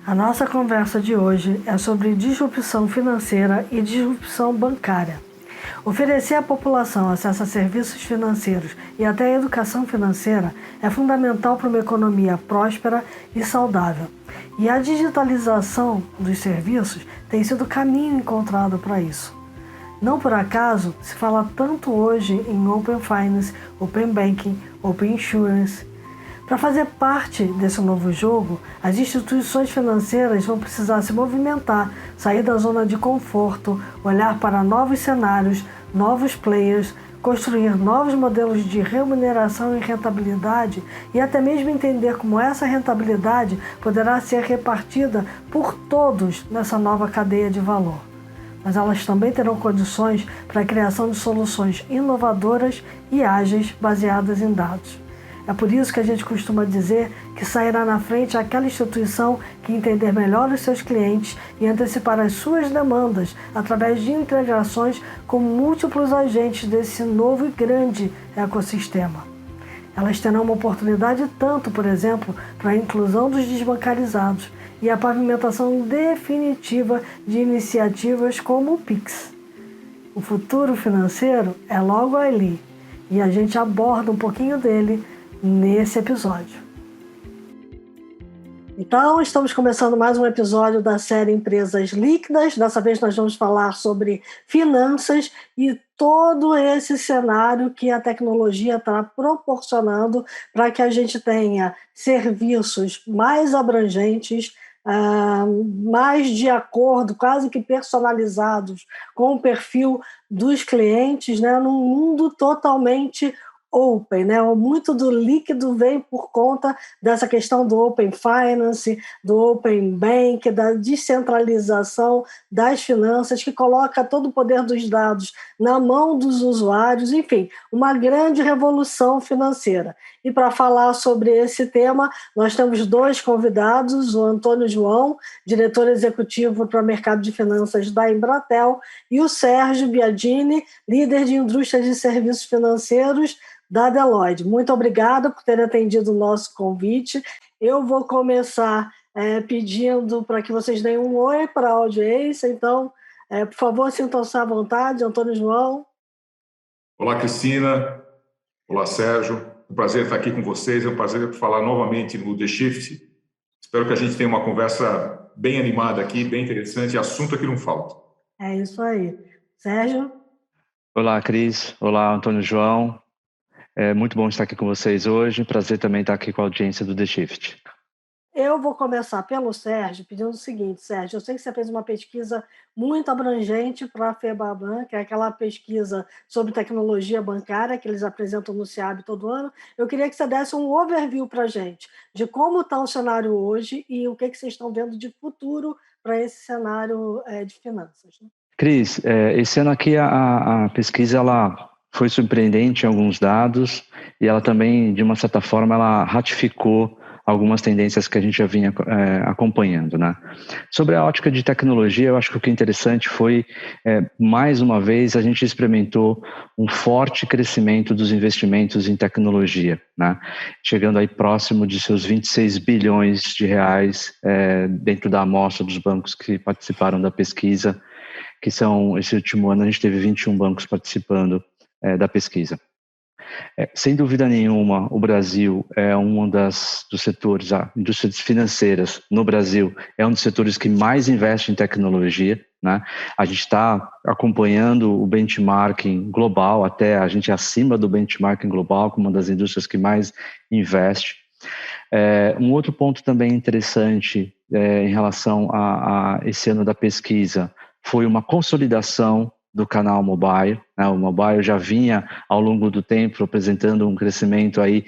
A nossa conversa de hoje é sobre disrupção financeira e disrupção bancária. Oferecer à população acesso a serviços financeiros e até a educação financeira é fundamental para uma economia próspera e saudável. E a digitalização dos serviços tem sido o caminho encontrado para isso. Não por acaso se fala tanto hoje em Open Finance, Open Banking, Open Insurance. Para fazer parte desse novo jogo, as instituições financeiras vão precisar se movimentar, sair da zona de conforto, olhar para novos cenários, novos players, construir novos modelos de remuneração e rentabilidade e até mesmo entender como essa rentabilidade poderá ser repartida por todos nessa nova cadeia de valor. Mas elas também terão condições para a criação de soluções inovadoras e ágeis baseadas em dados. É por isso que a gente costuma dizer que sairá na frente aquela instituição que entender melhor os seus clientes e antecipar as suas demandas através de integrações com múltiplos agentes desse novo e grande ecossistema. Elas terão uma oportunidade tanto, por exemplo, para a inclusão dos desbancarizados e a pavimentação definitiva de iniciativas como o Pix. O futuro financeiro é logo ali e a gente aborda um pouquinho dele nesse episódio. Então, estamos começando mais um episódio da série Empresas Líquidas. Dessa vez nós vamos falar sobre finanças e todo esse cenário que a tecnologia está proporcionando para que a gente tenha serviços mais abrangentes, mais de acordo, quase que personalizados com o perfil dos clientes, né, num mundo totalmente open, né? Muito do líquido vem por conta dessa questão do Open Finance, do Open Bank, da descentralização das finanças, que coloca todo o poder dos dados na mão dos usuários, enfim, uma grande revolução financeira. E para falar sobre esse tema, nós temos dois convidados, o Antônio João, diretor executivo para o mercado de finanças da Embratel, e o Sérgio Biagini, líder de indústria de serviços financeiros da Deloitte. Muito obrigada por ter atendido o nosso convite. Eu vou começar pedindo para que vocês deem um oi para a audiência. Então, por favor, sintam-se à vontade. Antônio João. Olá, Cristina. Olá, Sérgio. Um prazer estar aqui com vocês. É um prazer falar novamente no The Shift. Espero que a gente tenha uma conversa bem animada aqui, bem interessante. Assunto que não falta. É isso aí. Sérgio? Olá, Cris. Olá, Antônio João. É muito bom estar aqui com vocês hoje. Prazer também estar aqui com a audiência do The Shift. Eu vou começar pelo Sérgio, pedindo o seguinte, Sérgio, eu sei que você fez uma pesquisa muito abrangente para a FEBABAN, que é aquela pesquisa sobre tecnologia bancária que eles apresentam no SEAB todo ano. Eu queria que você desse um overview para a gente de como está o cenário hoje e o que vocês estão vendo de futuro para esse cenário de finanças. Né? Cris, esse ano aqui a pesquisa ela foi surpreendente em alguns dados e ela também, de uma certa forma, ela ratificou algumas tendências que a gente já vinha acompanhando, né? Sobre a ótica de tecnologia, eu acho que o que é interessante foi, mais uma vez, a gente experimentou um forte crescimento dos investimentos em tecnologia, né? Chegando aí próximo de seus 26 bilhões de reais dentro da amostra dos bancos que participaram da pesquisa, que são, esse último ano a gente teve 21 bancos participando da pesquisa. Sem dúvida nenhuma, o Brasil é um dos setores, a indústria financeiras no Brasil é um dos setores que mais investe em tecnologia, né? A gente está acompanhando o benchmarking global, até a gente é acima do benchmarking global, como uma das indústrias que mais investe. Um outro ponto também interessante em relação a esse ano da pesquisa foi uma consolidação do canal mobile, né? O mobile já vinha ao longo do tempo apresentando um crescimento aí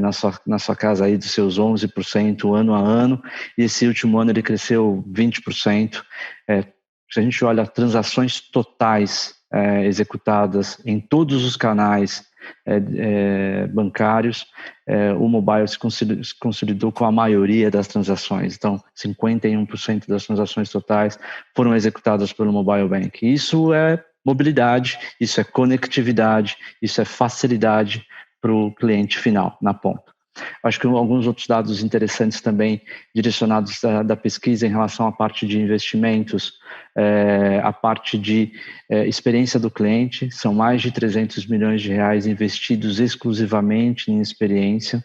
na sua casa aí dos seus 11% ano a ano, e esse último ano ele cresceu 20%. Se a gente olha transações totais executadas em todos os canais bancários, o mobile se consolidou com a maioria das transações. Então, 51% das transações totais foram executadas pelo mobile bank. Isso é mobilidade, isso é conectividade, isso é facilidade para o cliente final, na ponta. Acho que alguns outros dados interessantes também direcionados da pesquisa em relação à parte de investimentos, a parte de experiência do cliente, são mais de 300 milhões de reais investidos exclusivamente em experiência.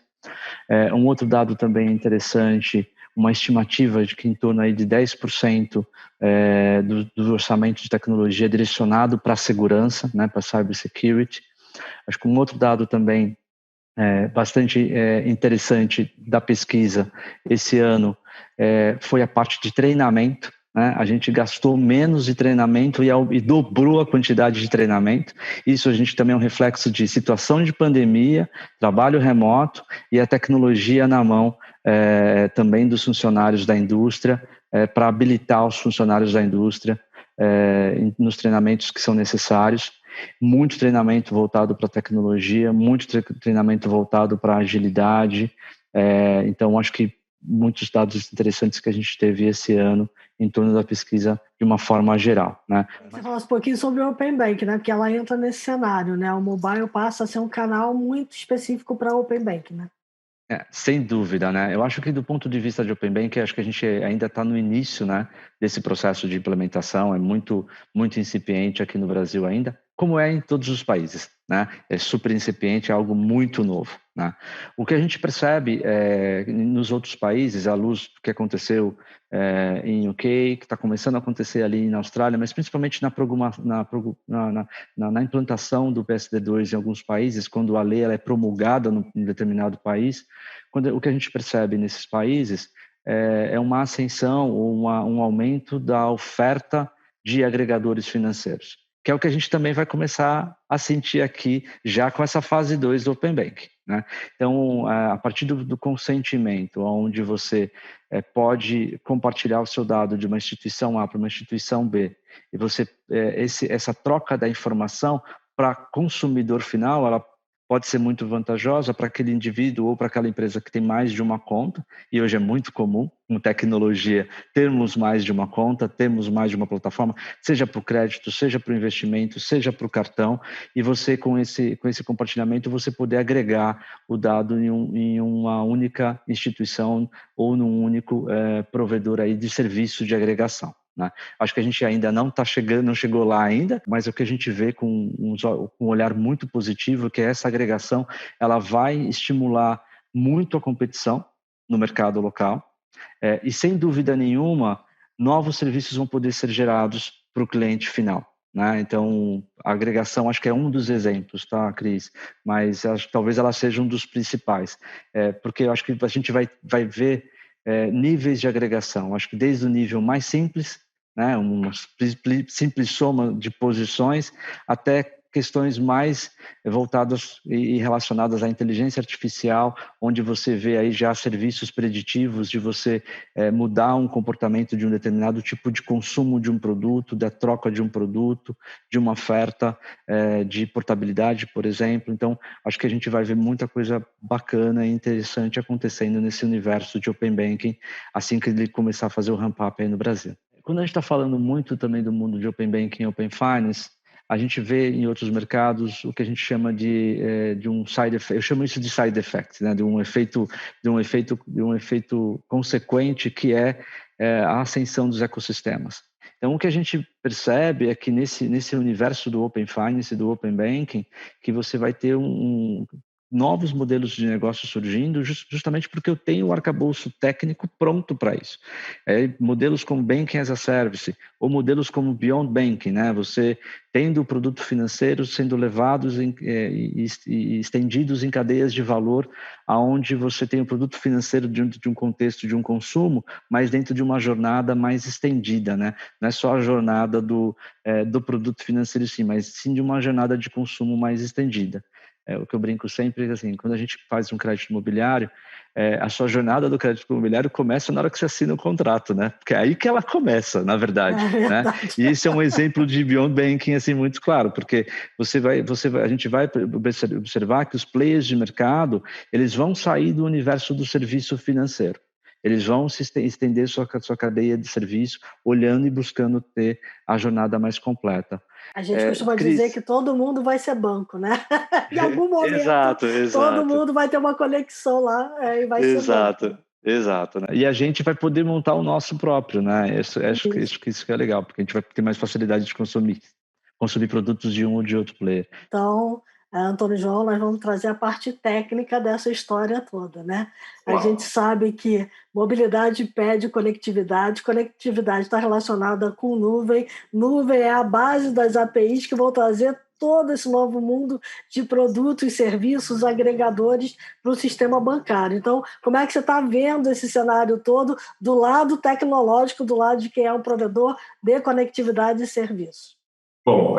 Um outro dado também interessante, uma estimativa de que em torno aí de 10% do orçamento de tecnologia direcionado para a segurança, né, para cybersecurity. Acho que um outro dado também bastante interessante da pesquisa esse ano foi a parte de treinamento, né? A gente gastou menos de treinamento e dobrou a quantidade de treinamento. Isso a gente também é um reflexo de situação de pandemia, trabalho remoto e a tecnologia na mão também dos funcionários da indústria, para habilitar os funcionários da indústria nos treinamentos que são necessários. Muito treinamento voltado para tecnologia, muito treinamento voltado para agilidade. Então, acho que muitos dados interessantes que a gente teve esse ano em torno da pesquisa de uma forma geral, né? Você falasse um pouquinho sobre o Open Bank, né? Porque ela entra nesse cenário, né? O mobile passa a ser um canal muito específico para o Open Bank, né? Sem dúvida, né? Eu acho que do ponto de vista de Open Bank, acho que a gente ainda está no início, né, desse processo de implementação, é muito incipiente aqui no Brasil ainda, como é em todos os países, né? É super incipiente, é algo muito novo, né? O que a gente percebe nos outros países, à luz do que aconteceu em UK, que está começando a acontecer ali na Austrália, mas principalmente na implantação do PSD2 em alguns países, quando a lei ela é promulgada em determinado país, o que a gente percebe nesses países é uma ascensão ou um aumento da oferta de agregadores financeiros, que é o que a gente também vai começar a sentir aqui já com essa fase 2 do Open Bank, né? Então, a partir do consentimento, onde você pode compartilhar o seu dado de uma instituição A para uma instituição B, e você essa troca da informação para consumidor final, ela pode ser muito vantajosa para aquele indivíduo ou para aquela empresa que tem mais de uma conta, e hoje é muito comum, com tecnologia, termos mais de uma conta, termos mais de uma plataforma, seja para o crédito, seja para o investimento, seja para o cartão, e você, com esse compartilhamento, você poder agregar o dado em uma única instituição ou num único provedor aí de serviço de agregação, né? Acho que a gente ainda não chegou lá ainda, mas o que a gente vê com um olhar muito positivo, que é essa agregação, ela vai estimular muito a competição no mercado local, e sem dúvida nenhuma, novos serviços vão poder ser gerados para o cliente final, né? Então, a agregação acho que é um dos exemplos, tá, Cris? Mas acho que talvez ela seja um dos principais, porque eu acho que a gente vai ver níveis de agregação. Acho que desde o nível mais simples, né, uma simples soma de posições, até questões mais voltadas e relacionadas à inteligência artificial, onde você vê aí já serviços preditivos de você mudar um comportamento de um determinado tipo de consumo de um produto, da troca de um produto, de uma oferta de portabilidade, por exemplo. Então, acho que a gente vai ver muita coisa bacana e interessante acontecendo nesse universo de Open Banking, assim que ele começar a fazer o ramp-up aí no Brasil. Quando a gente está falando muito também do mundo de Open Banking e Open Finance, a gente vê em outros mercados o que a gente chama de um side effect. Eu chamo isso de side effect, né? de um efeito consequente, que é a ascensão dos ecossistemas. Então, o que a gente percebe é que nesse universo do Open Finance e do Open Banking, que você vai ter novos modelos de negócio surgindo, justamente porque eu tenho o arcabouço técnico pronto para isso. Modelos como Banking as a Service, ou modelos como Beyond Banking, né? Você tendo o produto financeiro sendo levados e estendidos em cadeias de valor, aonde você tem o produto financeiro dentro de um contexto de um consumo, mas dentro de uma jornada mais estendida, né? Não é só a jornada do produto financeiro sim, mas sim de uma jornada de consumo mais estendida. O que eu brinco sempre, assim, quando a gente faz um crédito imobiliário, a sua jornada do crédito imobiliário começa na hora que você assina o contrato, né? Porque é aí que ela começa, na verdade, né? E esse é um exemplo de Beyond Banking, assim, muito claro, porque a gente vai observar que os players de mercado, eles vão sair do universo do serviço financeiro. Eles vão estender sua cadeia de serviço, olhando e buscando ter a jornada mais completa. A gente costuma dizer que todo mundo vai ser banco, né? Em algum momento, exato. todo mundo vai ter uma conexão lá e vai ser banco. Exato, né? E a gente vai poder montar o nosso próprio, né? Acho que isso que é legal, porque a gente vai ter mais facilidade de consumir produtos de um ou de outro player. Então, Antônio João, nós vamos trazer a parte técnica dessa história toda, né? A gente sabe que mobilidade pede conectividade está relacionada com nuvem é a base das APIs que vão trazer todo esse novo mundo de produtos e serviços agregadores para o sistema bancário. Então, como é que você está vendo esse cenário todo do lado tecnológico, do lado de quem é um provedor de conectividade e serviços? Bom,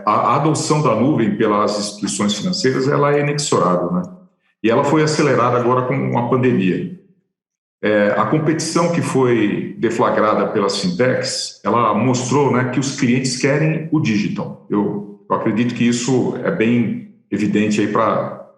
a adoção da nuvem pelas instituições financeiras ela é inexorável, né? E ela foi acelerada agora com a pandemia. A competição que foi deflagrada pelas fintechs, ela mostrou, né, que os clientes querem o digital. Eu acredito que isso é bem evidente aí para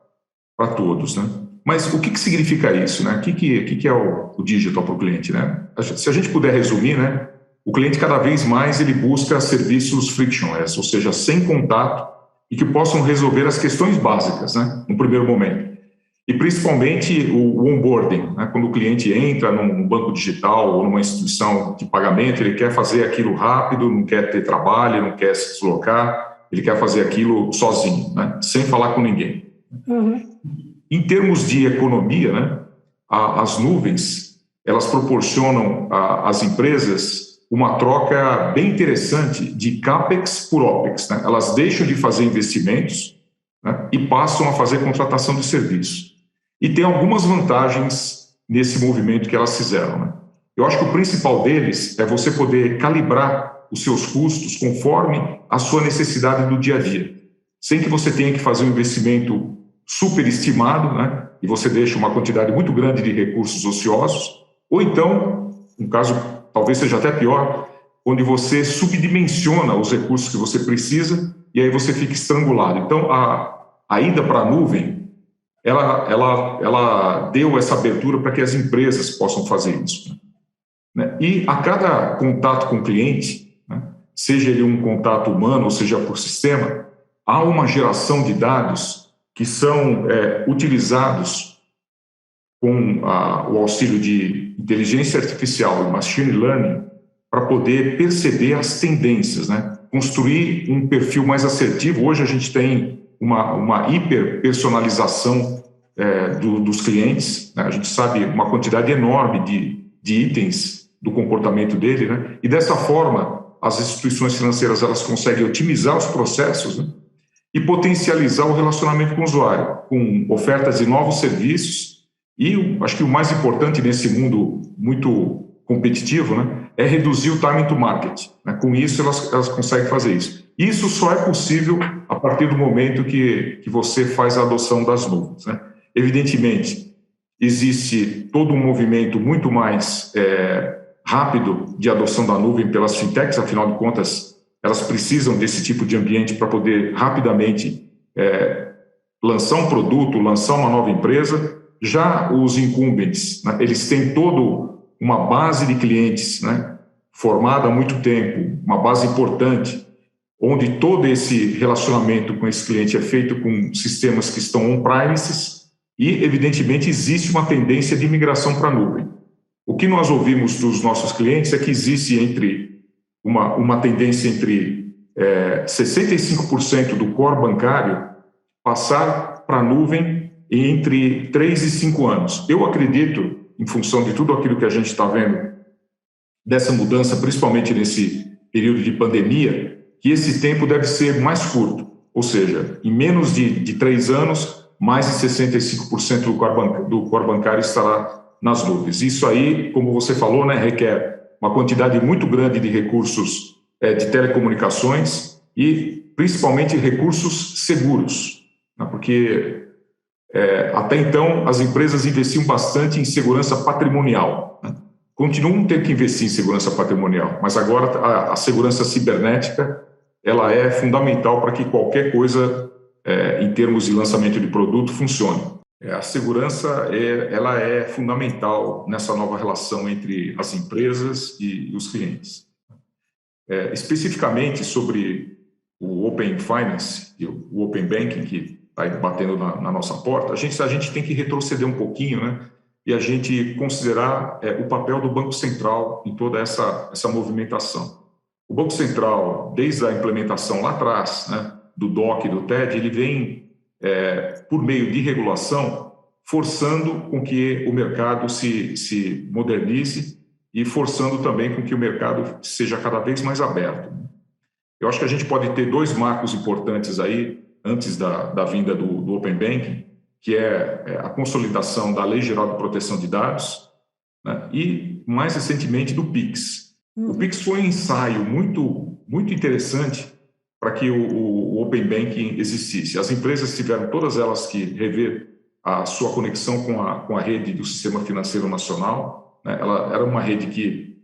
todos, né? Mas o que significa isso, né? O que é o digital para o cliente, né? Se a gente puder resumir, né? O cliente cada vez mais ele busca serviços frictionless, ou seja, sem contato e que possam resolver as questões básicas, né, no primeiro momento. E principalmente o onboarding, né, quando o cliente entra num banco digital ou numa instituição de pagamento, ele quer fazer aquilo rápido, não quer ter trabalho, não quer se deslocar, ele quer fazer aquilo sozinho, né, sem falar com ninguém. Uhum. Em termos de economia, né, as nuvens, elas proporcionam às empresas uma troca bem interessante de CAPEX por OPEX, né? Elas deixam de fazer investimentos, né, e passam a fazer contratação de serviços. E tem algumas vantagens nesse movimento que elas fizeram, né? Eu acho que o principal deles é você poder calibrar os seus custos conforme a sua necessidade do dia a dia, sem que você tenha que fazer um investimento superestimado, né, e você deixa uma quantidade muito grande de recursos ociosos, ou então, no caso talvez seja até pior, onde você subdimensiona os recursos que você precisa e aí você fica estrangulado. Então, a ida para a nuvem, ela deu essa abertura para que as empresas possam fazer isso, né? E a cada contato com o cliente, né, seja ele um contato humano ou seja por sistema, há uma geração de dados que são utilizados com o auxílio de inteligência artificial e machine learning para poder perceber as tendências, né? Construir um perfil mais assertivo. Hoje a gente tem uma hiperpersonalização dos clientes, né? A gente sabe uma quantidade enorme de itens do comportamento dele, né? E dessa forma as instituições financeiras elas conseguem otimizar os processos, né, e potencializar o relacionamento com o usuário, com ofertas de novos serviços. E acho que o mais importante nesse mundo muito competitivo, né, é reduzir o time to market, né? Com isso, elas conseguem fazer isso. Isso só é possível a partir do momento que você faz a adoção das nuvens, né? Evidentemente, existe todo um movimento muito mais rápido de adoção da nuvem pelas fintechs, afinal de contas, elas precisam desse tipo de ambiente para poder rapidamente lançar um produto, lançar uma nova empresa. Já os incumbents, né, eles têm toda uma base de clientes, né, formada há muito tempo, uma base importante, onde todo esse relacionamento com esse cliente é feito com sistemas que estão on-premises e, evidentemente, existe uma tendência de migração para a nuvem. O que nós ouvimos dos nossos clientes é que existe uma tendência entre 65% do core bancário passar para a nuvem entre 3 e 5 anos. Eu acredito, em função de tudo aquilo que a gente está vendo, dessa mudança, principalmente nesse período de pandemia, que esse tempo deve ser mais curto, ou seja, em menos de 3 anos, mais de 65% do core bancário estará nas nuvens. Isso aí, como você falou, né, requer uma quantidade muito grande de recursos de telecomunicações e, principalmente, recursos seguros, né, porque até então, as empresas investiam bastante em segurança patrimonial, né? Continuam tendo que investir em segurança patrimonial, mas agora a segurança cibernética ela é fundamental para que qualquer coisa, em termos de lançamento de produto, funcione. A segurança ela é fundamental nessa nova relação entre as empresas e os clientes. Especificamente sobre o Open Finance e o Open Banking, que está batendo na nossa porta, a gente tem que retroceder um pouquinho, né? E a gente considerar o papel do Banco Central em toda essa movimentação. O Banco Central, desde a implementação lá atrás, né, do DOC e do TED, ele vem, por meio de regulação, forçando com que o mercado se modernize e forçando também com que o mercado seja cada vez mais aberto. Eu acho que a gente pode ter dois marcos importantes aí, antes da vinda do Open Banking, que é a consolidação da Lei Geral de Proteção de Dados, né, e, mais recentemente, do PIX. O PIX foi um ensaio muito, muito interessante para que o Open Banking existisse. As empresas tiveram todas elas que rever a sua conexão com a rede do Sistema Financeiro Nacional, né? Ela era uma rede que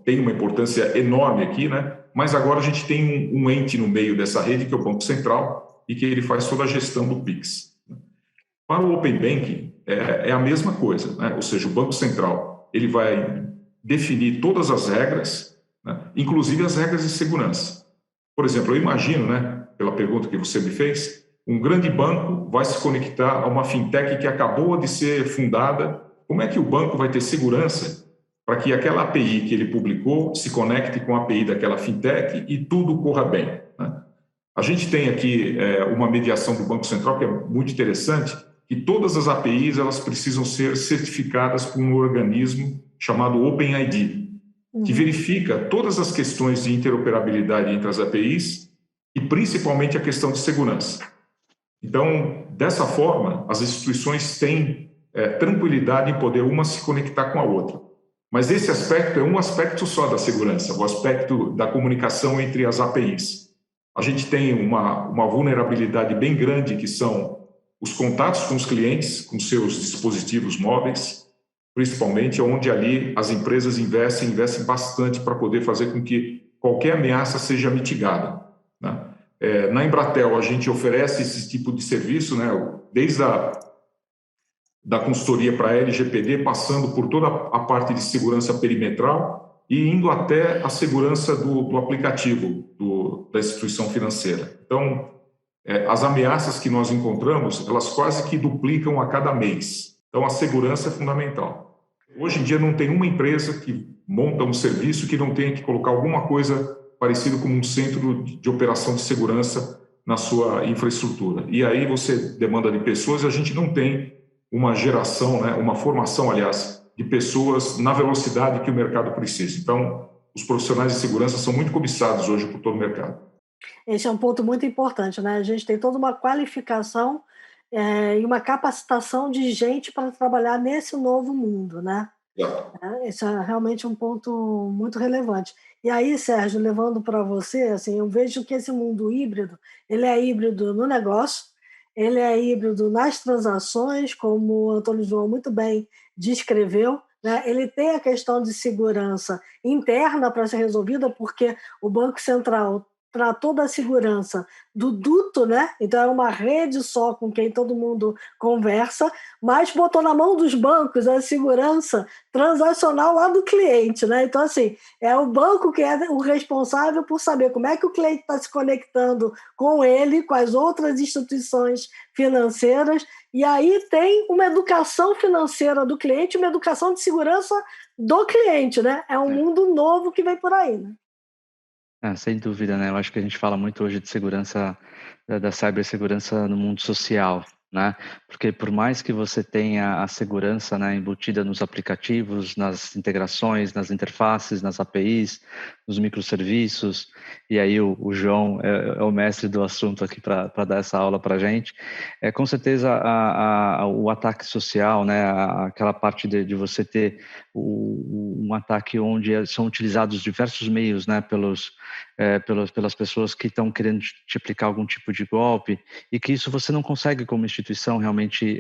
tem uma importância enorme aqui, né? Mas agora a gente tem um ente no meio dessa rede, que é o Banco Central, e que ele faz toda a gestão do PIX. Para o Open Banking, é a mesma coisa, né? Ou seja, o Banco Central ele vai definir todas as regras, né? Inclusive as regras de segurança. Por exemplo, eu imagino, né, pela pergunta que você me fez, um grande banco vai se conectar a uma fintech que acabou de ser fundada. Como é que o banco vai ter segurança para que aquela API que ele publicou se conecte com a API daquela fintech e tudo corra bem, né? A gente tem aqui uma mediação do Banco Central que é muito interessante, que todas as APIs elas precisam ser certificadas por um organismo chamado OpenID, que verifica todas as questões de interoperabilidade entre as APIs e principalmente a questão de segurança. Então, dessa forma, as instituições têm tranquilidade em poder uma se conectar com a outra. Mas esse aspecto é um aspecto só da segurança, o aspecto da comunicação entre as APIs. A gente tem uma vulnerabilidade bem grande, que são os contatos com os clientes, com seus dispositivos móveis, principalmente onde ali as empresas investem bastante para poder fazer com que qualquer ameaça seja mitigada, né? Na Embratel, a gente oferece esse tipo de serviço, né? Desde da consultoria para a LGPD, passando por toda a parte de segurança perimetral e indo até a segurança do aplicativo da instituição financeira. Então, as ameaças que nós encontramos, elas quase que duplicam a cada mês. Então, a segurança é fundamental. Hoje em dia, não tem uma empresa que monta um serviço que não tenha que colocar alguma coisa parecido com um centro de operação de segurança na sua infraestrutura. E aí você demanda de pessoas, e a gente não tem uma geração, né, uma formação, aliás, de pessoas na velocidade que o mercado precisa. Então, os profissionais de segurança são muito cobiçados hoje por todo o mercado. Esse é um ponto muito importante, né? A gente tem toda uma qualificação e uma capacitação de gente para trabalhar nesse novo mundo, né? Esse é realmente um ponto muito relevante. E aí, Sérgio, levando para você, assim, eu vejo que esse mundo híbrido, ele é híbrido no negócio, ele é híbrido nas transações, como o Antônio João muito bem descreveu, né? Ele tem a questão de segurança interna para ser resolvida, porque o Banco Central tratou da segurança do duto, né? Então é uma rede só com quem todo mundo conversa, mas botou na mão dos bancos a segurança transacional lá do cliente, né? Então, assim, é o banco que é o responsável por saber como é que o cliente está se conectando com ele, com as outras instituições financeiras, e aí tem uma educação financeira do cliente, uma educação de segurança do cliente, né? É um mundo novo que vem por aí, né? Sem dúvida, né? Eu acho que a gente fala muito hoje de segurança, da cibersegurança no mundo social, né? Porque por mais que você tenha a segurança, né, embutida nos aplicativos, nas integrações, nas interfaces, nas APIs, nos microserviços, e aí o João é o mestre do assunto aqui para dar essa aula para a gente, com certeza o ataque social, né, aquela parte de você ter um ataque onde são utilizados diversos meios, né, pelas pessoas que estão querendo te aplicar algum tipo de golpe, e que isso você não consegue como instituição realmente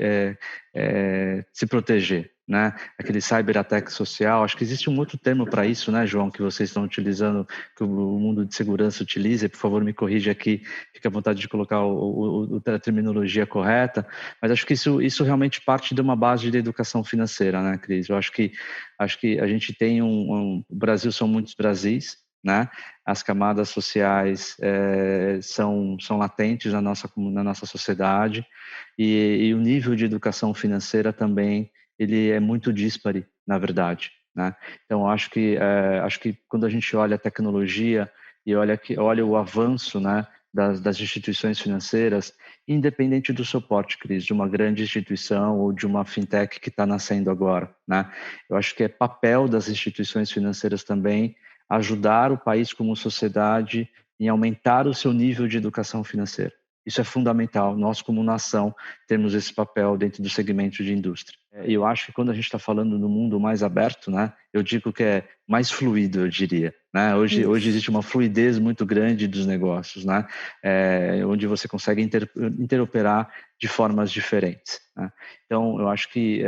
se proteger, né? Aquele cyber-ataque social. Acho que existe um outro termo para isso, né, João, que vocês estão utilizando, que o mundo de segurança utiliza. Por favor, me corrija aqui, fique à vontade de colocar a terminologia correta, mas acho que isso realmente parte de uma base de educação financeira, né, Cris? Eu acho que a gente tem o Brasil são muitos Brasis, né? As camadas sociais são latentes na nossa sociedade e o nível de educação financeira também ele é muito díspare, na verdade, né? Então acho que quando a gente olha a tecnologia e olha o avanço, né, das instituições financeiras, independente do suporte, Cris, de uma grande instituição ou de uma fintech que está nascendo agora, né? Eu acho que é papel das instituições financeiras também ajudar o país como sociedade em aumentar o seu nível de educação financeira. Isso é fundamental, nós como nação temos esse papel dentro do segmento de indústria. E eu acho que quando a gente está falando no mundo mais aberto, né, eu digo que é mais fluido, eu diria. Né? Hoje existe uma fluidez muito grande dos negócios, né? Onde você consegue interoperar de formas diferentes. Né? Então, eu acho que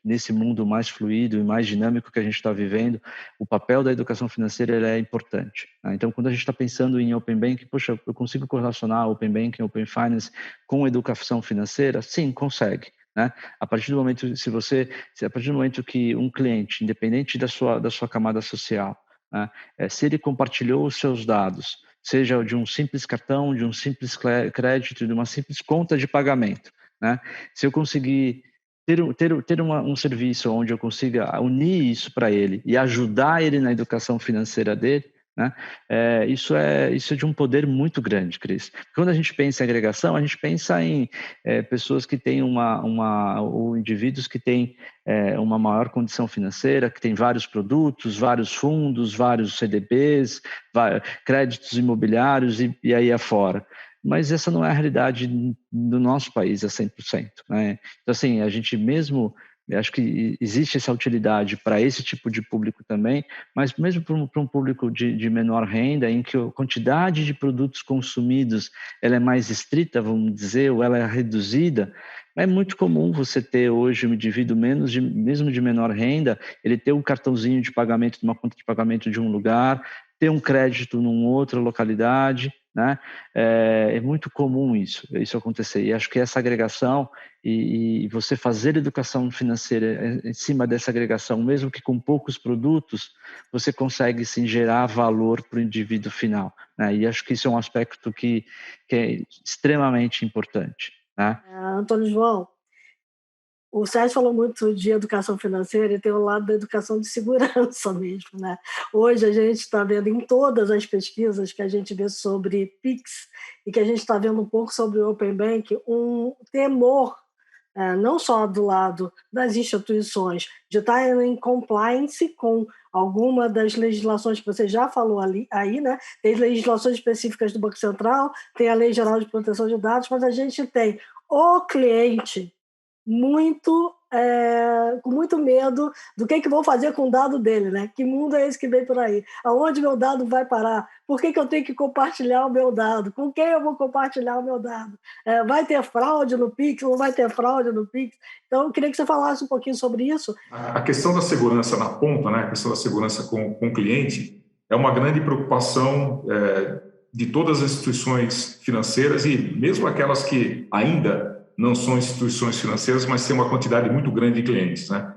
nesse mundo mais fluido e mais dinâmico que a gente está vivendo, o papel da educação financeira ele é importante. Né? Então, quando a gente está pensando em Open Banking, poxa, eu consigo correlacionar Open Banking, Open Finance com educação financeira? Sim, consegue. Né? A partir do momento que um cliente, independente da sua camada social, né, se ele compartilhou os seus dados, seja de um simples cartão, de um simples crédito, de uma simples conta de pagamento, né? Se eu conseguir ter um serviço onde eu consiga unir isso para ele e ajudar ele na educação financeira dele, né? Isso é de um poder muito grande, Cris. Quando a gente pensa em agregação, a gente pensa em pessoas que têm ou indivíduos que têm uma maior condição financeira, que têm vários produtos, vários fundos, vários CDBs, créditos imobiliários e aí afora. Mas essa não é a realidade do nosso país a 100%. Né? Então, assim, a gente mesmo... Eu acho que existe essa utilidade para esse tipo de público também, mas mesmo para um público de menor renda, em que a quantidade de produtos consumidos ela é mais estrita, vamos dizer, ou ela é reduzida, é muito comum você ter hoje um indivíduo mesmo de menor renda, ele ter um cartãozinho de pagamento, de uma conta de pagamento de um lugar, ter um crédito numa outra localidade, né? É muito comum isso acontecer. E acho que essa agregação e você fazer educação financeira em cima dessa agregação, mesmo que com poucos produtos, você consegue sim gerar valor para o indivíduo final. Né? E acho que isso é um aspecto que é extremamente importante. Né? Antônio João, o Sérgio falou muito de educação financeira e tem o lado da educação de segurança mesmo, né? Hoje a gente está vendo em todas as pesquisas que a gente vê sobre PIX e que a gente está vendo um pouco sobre o Open Bank, um temor, não só do lado das instituições, de estar em compliance com alguma das legislações que você já falou aí, né? Tem legislações específicas do Banco Central, tem a Lei Geral de Proteção de Dados, mas a gente tem o cliente com muito medo do que vão fazer com o dado dele, né? Que mundo é esse que vem por aí? Aonde meu dado vai parar? Por que eu tenho que compartilhar o meu dado? Com quem eu vou compartilhar o meu dado? Vai ter fraude no Pix? Não vai ter fraude no Pix? Então, eu queria que você falasse um pouquinho sobre isso. A questão da segurança na ponta, né? A questão da segurança com o cliente é uma grande preocupação de todas as instituições financeiras e mesmo aquelas que ainda não são instituições financeiras, mas têm uma quantidade muito grande de clientes. Né?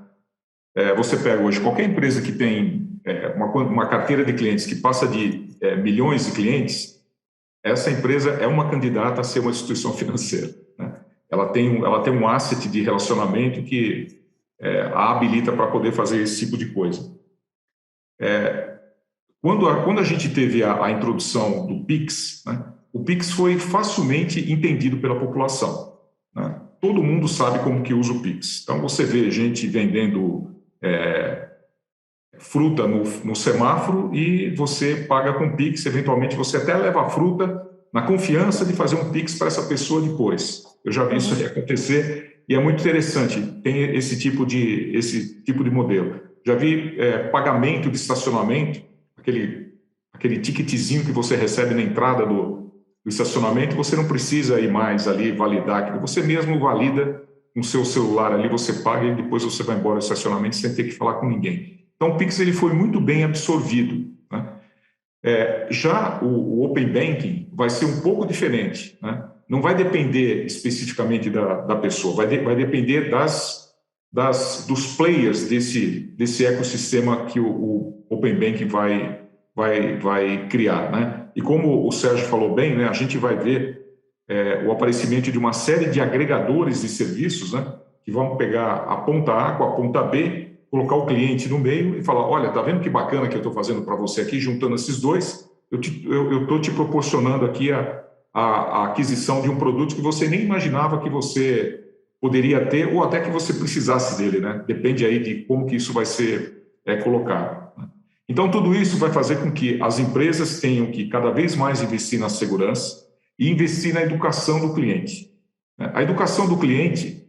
Você pega hoje qualquer empresa que tem uma carteira de clientes que passa de milhões de clientes, essa empresa é uma candidata a ser uma instituição financeira. Né? Ela tem um asset de relacionamento que a habilita para poder fazer esse tipo de coisa. Quando a gente teve a introdução do Pix, né, o Pix foi facilmente entendido pela população. Né? Todo mundo sabe como que usa o Pix. Então, você vê gente vendendo fruta no semáforo e você paga com Pix. Eventualmente, você até leva a fruta na confiança de fazer um Pix para essa pessoa depois. Eu já vi isso aí acontecer e é muito interessante. Tem esse tipo de modelo. Já vi pagamento de estacionamento, aquele ticketzinho que você recebe na entrada do estacionamento, você não precisa ir mais ali validar, que você mesmo valida com o seu celular ali, você paga e depois você vai embora do estacionamento sem ter que falar com ninguém. Então, o Pix ele foi muito bem absorvido, né? Já o Open Banking vai ser um pouco diferente, né? Não vai depender especificamente da pessoa, vai depender dos players desse ecossistema que o Open Banking vai criar, né? E como o Sérgio falou bem, né, a gente vai ver o aparecimento de uma série de agregadores de serviços, né, que vão pegar a ponta A com a ponta B, colocar o cliente no meio e falar, olha, tá vendo que bacana que eu estou fazendo para você aqui, juntando esses dois, eu estou te proporcionando aqui a aquisição de um produto que você nem imaginava que você poderia ter ou até que você precisasse dele, né? Depende aí de como que isso vai ser colocado. Então, tudo isso vai fazer com que as empresas tenham que cada vez mais investir na segurança e investir na educação do cliente. A educação do cliente,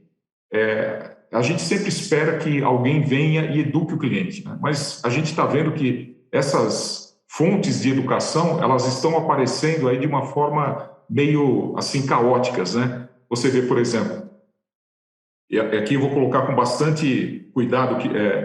a gente sempre espera que alguém venha e eduque o cliente, né? Mas a gente está vendo que essas fontes de educação, elas estão aparecendo aí de uma forma meio assim caóticas, né? Você vê, por exemplo, e aqui eu vou colocar com bastante cuidado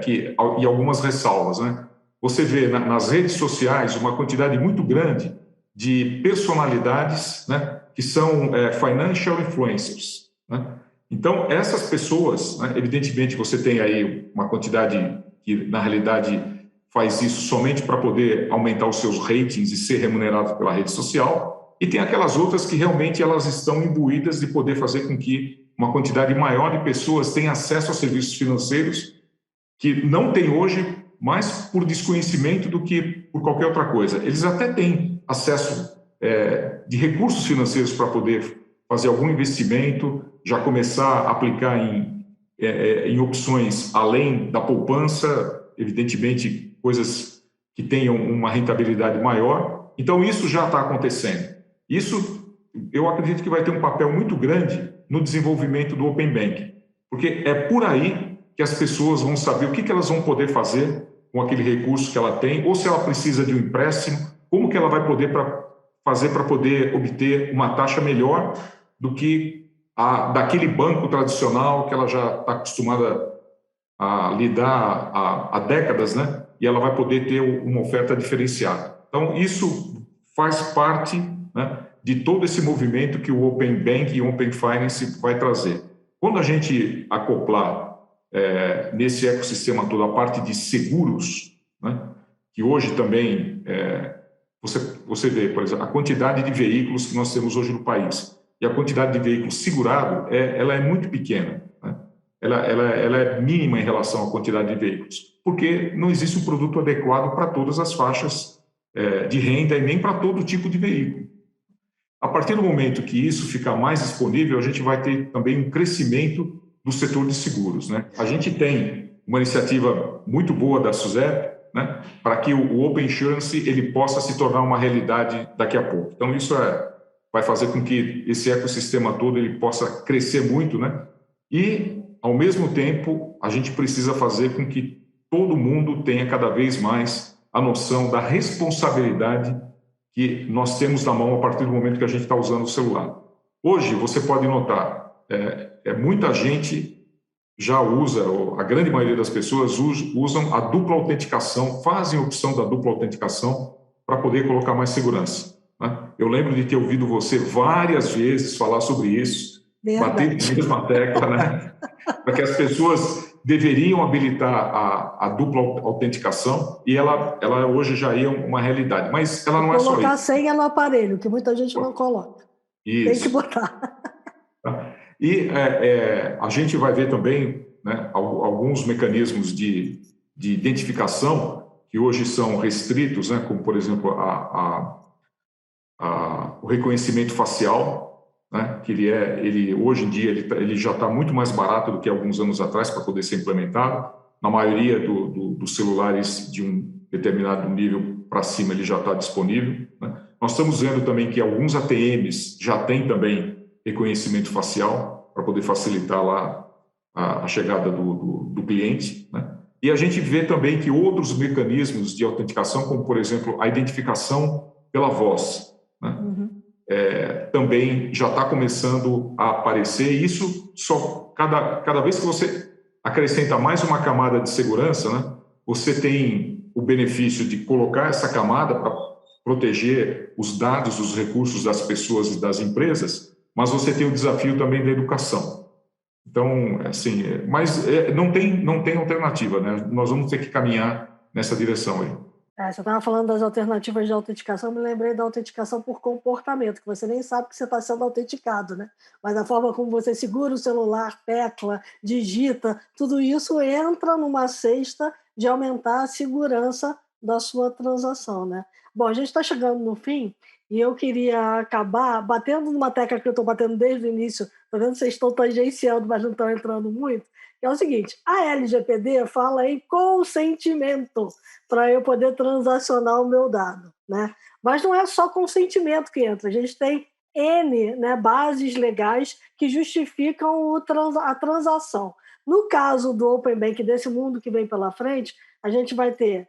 e algumas ressalvas, né? Você vê nas redes sociais uma quantidade muito grande de personalidades, né, que são financial influencers, né? Então, essas pessoas, né, evidentemente, você tem aí uma quantidade que, na realidade, faz isso somente para poder aumentar os seus ratings e ser remunerado pela rede social, e tem aquelas outras que realmente elas estão imbuídas de poder fazer com que uma quantidade maior de pessoas tenha acesso a serviços financeiros que não tem hoje, mais por desconhecimento do que por qualquer outra coisa. Eles até têm acesso de recursos financeiros para poder fazer algum investimento, já começar a aplicar em opções além da poupança, evidentemente, coisas que tenham uma rentabilidade maior. Então, isso já está acontecendo. Isso, eu acredito que vai ter um papel muito grande no desenvolvimento do Open Banking, porque é por aí que as pessoas vão saber o que elas vão poder fazer com aquele recurso que ela tem, ou se ela precisa de um empréstimo, como que ela vai poder fazer para poder obter uma taxa melhor do que daquele banco tradicional que ela já está acostumada a lidar há décadas, né? E ela vai poder ter uma oferta diferenciada. Então, isso faz parte, né, de todo esse movimento que o Open Banking e o Open Finance vai trazer. Quando a gente acoplar nesse ecossistema todo a parte de seguros, né, que hoje também você vê, por exemplo, a quantidade de veículos que nós temos hoje no país e a quantidade de veículos segurados, ela é muito pequena, né? Ela é mínima em relação à quantidade de veículos, porque não existe um produto adequado para todas as faixas de renda e nem para todo tipo de veículo. A partir do momento que isso ficar mais disponível, a gente vai ter também um crescimento do setor de seguros, né? A gente tem uma iniciativa muito boa da SUSEP, né, para que o Open Insurance ele possa se tornar uma realidade daqui a pouco. Então, isso vai fazer com que esse ecossistema todo ele possa crescer muito, né? E, ao mesmo tempo, a gente precisa fazer com que todo mundo tenha cada vez mais a noção da responsabilidade que nós temos na mão a partir do momento que a gente está usando o celular. Hoje, você pode notar, muita gente já usa, a grande maioria das pessoas usam a dupla autenticação, fazem a opção da dupla autenticação para poder colocar mais segurança, né? Eu lembro de ter ouvido você várias vezes falar sobre isso, bater na mesma tecla, né? Para que as pessoas deveriam habilitar a dupla autenticação e ela hoje já é uma realidade, mas ela não é só isso. Colocar senha no aparelho, que muita gente não coloca. Isso. Tem que botar. E a gente vai ver também, né, alguns mecanismos de identificação que hoje são restritos, né, como, por exemplo, o reconhecimento facial, né, que ele hoje em dia ele já está muito mais barato do que alguns anos atrás para poder ser implementado. Na maioria dos celulares de um determinado nível para cima ele já está disponível, né? Nós estamos vendo também que alguns ATMs já têm também reconhecimento facial para poder facilitar lá a chegada do cliente, né? E a gente vê também que outros mecanismos de autenticação, como, por exemplo, a identificação pela voz, né? Também já está começando a aparecer. Isso só cada vez que você acrescenta mais uma camada de segurança, né, você tem o benefício de colocar essa camada para proteger os dados, os recursos das pessoas e das empresas, mas você tem o desafio também da educação. Então, assim, não tem alternativa, né? Nós vamos ter que caminhar nessa direção aí. Você estava falando das alternativas de autenticação, me lembrei da autenticação por comportamento, que você nem sabe que você está sendo autenticado, né? Mas a forma como você segura o celular, tecla, digita, tudo isso entra numa cesta de aumentar a segurança da sua transação, né? Bom, a gente está chegando no fim e eu queria acabar batendo numa tecla que eu estou batendo desde o início. Estou vendo que vocês estão tangenciando, mas não estão entrando muito. Que é o seguinte, a LGPD fala em consentimento para eu poder transacionar o meu dado, né? Mas não é só consentimento que entra, a gente tem N, né, bases legais que justificam a transação. No caso do Open Bank, desse mundo que vem pela frente, a gente vai ter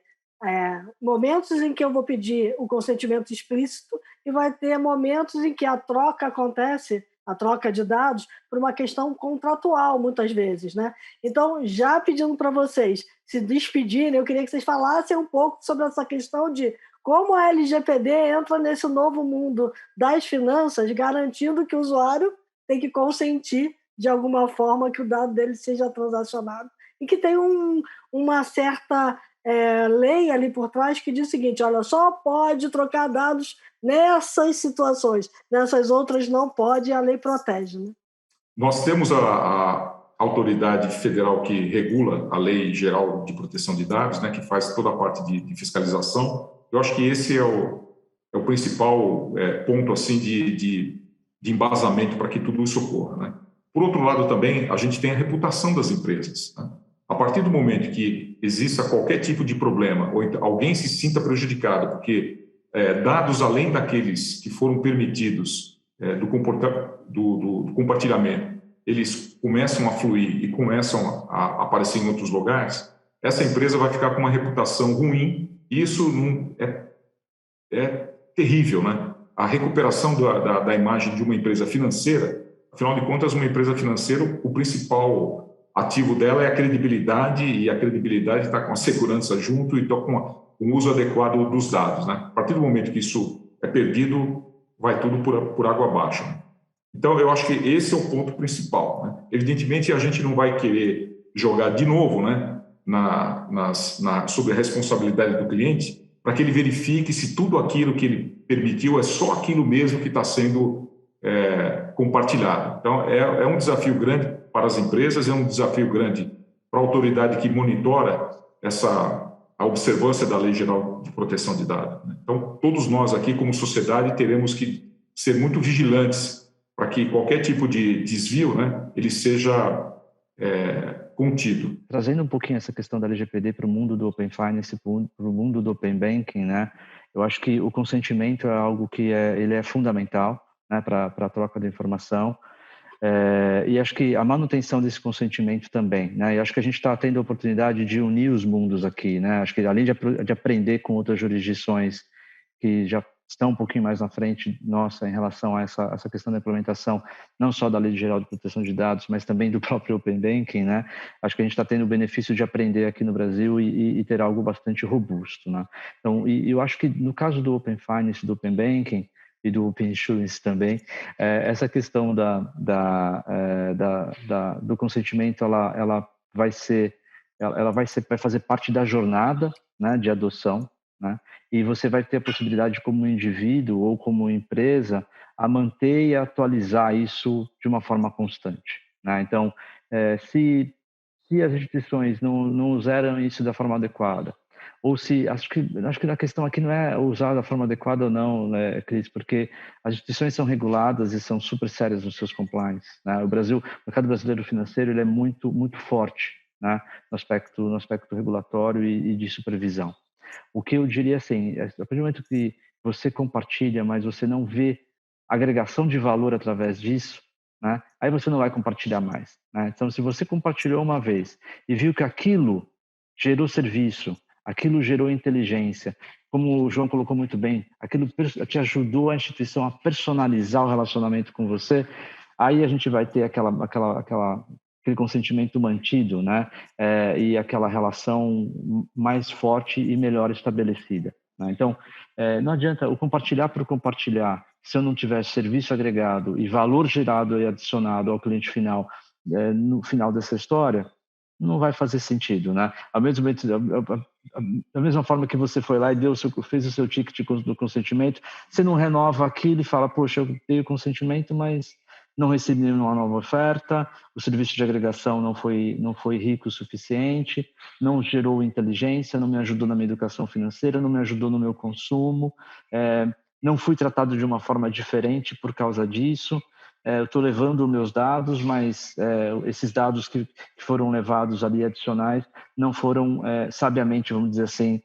momentos em que eu vou pedir o consentimento explícito e vai ter momentos em que a troca acontece, a troca de dados, por uma questão contratual, muitas vezes, né? Então, já pedindo para vocês se despedirem, eu queria que vocês falassem um pouco sobre essa questão de como a LGPD entra nesse novo mundo das finanças, garantindo que o usuário tem que consentir de alguma forma que o dado dele seja transacionado e que tem uma certa lei ali por trás que diz o seguinte, olha, só pode trocar dados nessas situações, nessas outras não pode, e a lei protege, né? Nós temos a autoridade federal que regula a Lei Geral de Proteção de Dados, né, que faz toda a parte de fiscalização. Eu acho que esse é o principal ponto assim de embasamento para que tudo isso ocorra, né? Por outro lado, também, a gente tem a reputação das empresas, né? A partir do momento que exista qualquer tipo de problema ou alguém se sinta prejudicado porque dados além daqueles que foram permitidos do compartilhamento, eles começam a fluir e começam a aparecer em outros lugares, essa empresa vai ficar com uma reputação ruim e isso é terrível, né? A recuperação da imagem de uma empresa financeira, afinal de contas, uma empresa financeira, o principal ativo dela é a credibilidade, e a credibilidade está com a segurança junto e está com o uso adequado dos dados, né? A partir do momento que isso é perdido, vai tudo por água abaixo, né? Então, eu acho que esse é o ponto principal, né? Evidentemente, a gente não vai querer jogar de novo, né, sobre a responsabilidade do cliente, para que ele verifique se tudo aquilo que ele permitiu é só aquilo mesmo que está sendo compartilhado. Então, é um desafio grande para as empresas, é um desafio grande para a autoridade que monitora a observância da Lei Geral de Proteção de Dados, né? Então, todos nós aqui, como sociedade, teremos que ser muito vigilantes para que qualquer tipo de desvio, né, ele seja contido. Trazendo um pouquinho essa questão da LGPD para o mundo do Open Finance, para o mundo do Open Banking, né, eu acho que o consentimento é algo que ele é fundamental, né, para a troca de informação. E acho que a manutenção desse consentimento também, né? E acho que a gente está tendo a oportunidade de unir os mundos aqui, né? Acho que além de aprender com outras jurisdições que já estão um pouquinho mais na frente nossa em relação a essa questão da implementação, não só da Lei Geral de Proteção de Dados, mas também do próprio Open Banking, né? Acho que a gente está tendo o benefício de aprender aqui no Brasil e ter algo bastante robusto, né? Então, eu acho que no caso do Open Finance, do Open Banking, e do Open Insurance também, essa questão do consentimento, ela vai fazer parte da jornada, né, de adoção, né, e você vai ter a possibilidade como indivíduo ou como empresa a manter e atualizar isso de uma forma constante, né? Então, se as instituições não usaram isso da forma adequada, ou se, acho que a questão aqui não é usar da forma adequada ou não, né, Cris, porque as instituições são reguladas e são super sérias nos seus compliance, né? O mercado brasileiro financeiro, ele é muito, muito forte, né, no aspecto regulatório e de supervisão. O que eu diria assim, a partir do momento que você compartilha, mas você não vê agregação de valor através disso, né, aí você não vai compartilhar mais, né? Então, se você compartilhou uma vez e viu que aquilo gerou serviço, aquilo gerou inteligência, como o João colocou muito bem, aquilo te ajudou a instituição a personalizar o relacionamento com você, aí a gente vai ter aquela aquele consentimento mantido, né? E aquela relação mais forte e melhor estabelecida, né? Então, não adianta o compartilhar por compartilhar, se eu não tiver serviço agregado e valor gerado e adicionado ao cliente final no final dessa história, não vai fazer sentido, né? Da mesma forma que você foi lá e fez o seu ticket do consentimento, você não renova aquilo e fala, poxa, eu dei o consentimento, mas não recebi uma nova oferta, o serviço de agregação não foi rico o suficiente, não gerou inteligência, não me ajudou na minha educação financeira, não me ajudou no meu consumo, não fui tratado de uma forma diferente por causa disso. Eu estou levando meus dados, mas esses dados que foram levados ali adicionais não foram sabiamente, vamos dizer assim,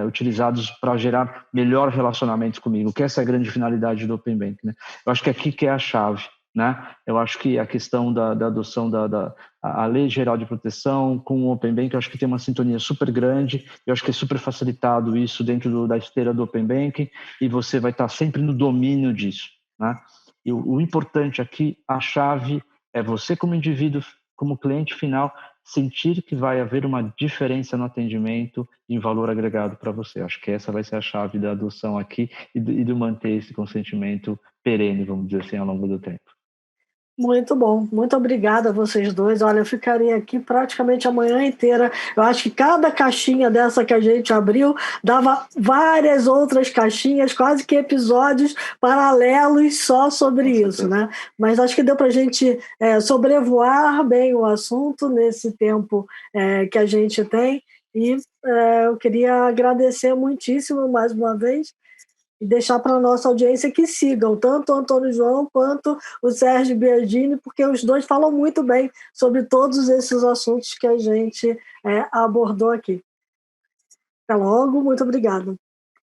utilizados para gerar melhor relacionamento comigo, que essa é a grande finalidade do Open Bank, né? Eu acho que aqui que é a chave, né? Eu acho que a questão da adoção a Lei Geral de Proteção com o Open Bank, eu acho que tem uma sintonia super grande, eu acho que é super facilitado isso dentro da esteira do Open Bank, e você vai estar sempre no domínio disso, né? E o importante aqui, a chave é você como indivíduo, como cliente final, sentir que vai haver uma diferença no atendimento em valor agregado para você. Acho que essa vai ser a chave da adoção aqui e de manter esse consentimento perene, vamos dizer assim, ao longo do tempo. Muito bom, muito obrigada a vocês dois. Olha, eu ficaria aqui praticamente a manhã inteira. Eu acho que cada caixinha dessa que a gente abriu dava várias outras caixinhas, quase que episódios paralelos só sobre isso, né? Mas acho que deu para a gente sobrevoar bem o assunto nesse tempo que a gente tem. E eu queria agradecer muitíssimo mais uma vez e deixar para a nossa audiência que sigam tanto o Antônio João quanto o Sérgio Biagini, porque os dois falam muito bem sobre todos esses assuntos que a gente abordou aqui. Até logo, muito obrigada.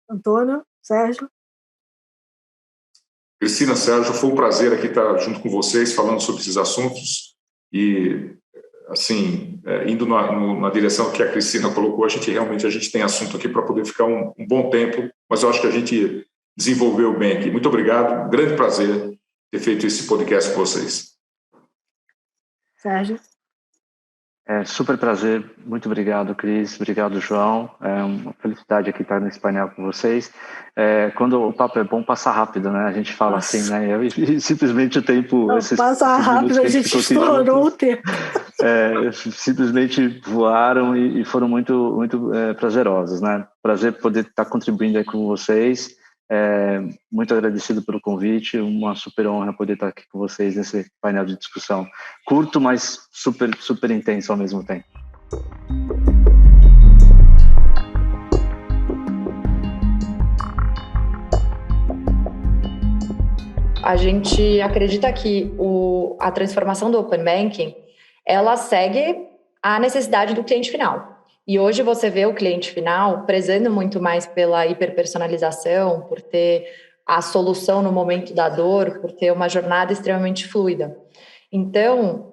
Antônio, Sérgio. Cristina, Sérgio, foi um prazer aqui estar junto com vocês, falando sobre esses assuntos e, assim, indo na direção que a Cristina colocou, a gente tem assunto aqui para poder ficar um bom tempo, mas eu acho que a gente desenvolveu bem aqui. Muito obrigado, grande prazer ter feito esse podcast com vocês. Sérgio. Super prazer, muito obrigado, Cris, obrigado, João. É uma felicidade aqui estar nesse painel com vocês. Quando o papo é bom, passa rápido, né? A gente fala assim, né? E simplesmente o tempo... Passa rápido, a gente estourou o tempo. Simplesmente voaram e foram muito, muito prazerosos, né? Prazer poder estar contribuindo aí com vocês. Muito agradecido pelo convite, uma super honra poder estar aqui com vocês nesse painel de discussão curto, mas super, super intenso ao mesmo tempo. A gente acredita que a transformação do Open Banking, ela segue a necessidade do cliente final. E hoje você vê o cliente final prezando muito mais pela hiperpersonalização, por ter a solução no momento da dor, por ter uma jornada extremamente fluida. Então,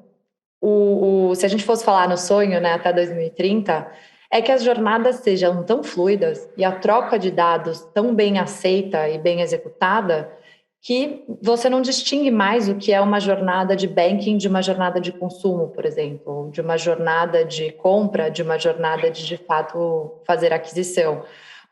se a gente fosse falar no sonho, né, até 2030, é que as jornadas sejam tão fluidas e a troca de dados tão bem aceita e bem executada que você não distingue mais o que é uma jornada de banking de uma jornada de consumo, por exemplo, de uma jornada de compra, de uma jornada de fato, fazer aquisição.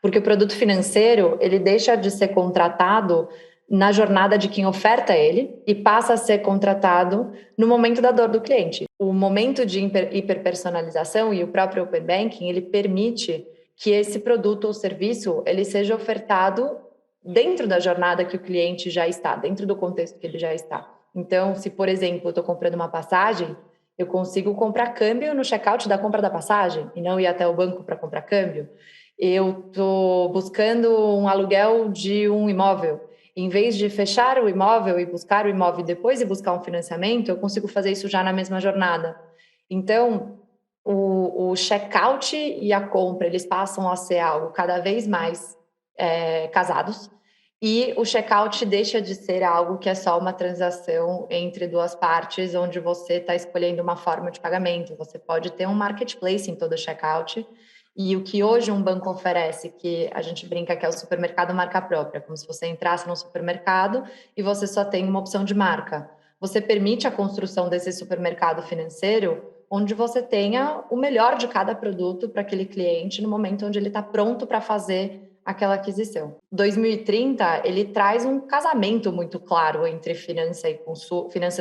Porque o produto financeiro, ele deixa de ser contratado na jornada de quem oferta ele e passa a ser contratado no momento da dor do cliente. O momento de hiperpersonalização e o próprio Open Banking, ele permite que esse produto ou serviço, ele seja ofertado dentro da jornada que o cliente já está, dentro do contexto que ele já está. Então, se, por exemplo, eu estou comprando uma passagem, eu consigo comprar câmbio no checkout da compra da passagem e não ir até o banco para comprar câmbio. Eu estou buscando um aluguel de um imóvel. Em vez de fechar o imóvel e buscar o imóvel e depois ir buscar um financiamento, eu consigo fazer isso já na mesma jornada. Então, o checkout e a compra, eles passam a ser algo cada vez mais casados, e o checkout deixa de ser algo que é só uma transação entre duas partes, onde você está escolhendo uma forma de pagamento. Você pode ter um marketplace em todo checkout, e o que hoje um banco oferece, que a gente brinca que é o supermercado marca própria, como se você entrasse num supermercado e você só tem uma opção de marca. você permite a construção desse supermercado financeiro, onde você tenha o melhor de cada produto para aquele cliente no momento onde ele está pronto para fazer aquela aquisição. 2030, ele traz um casamento muito claro entre finanças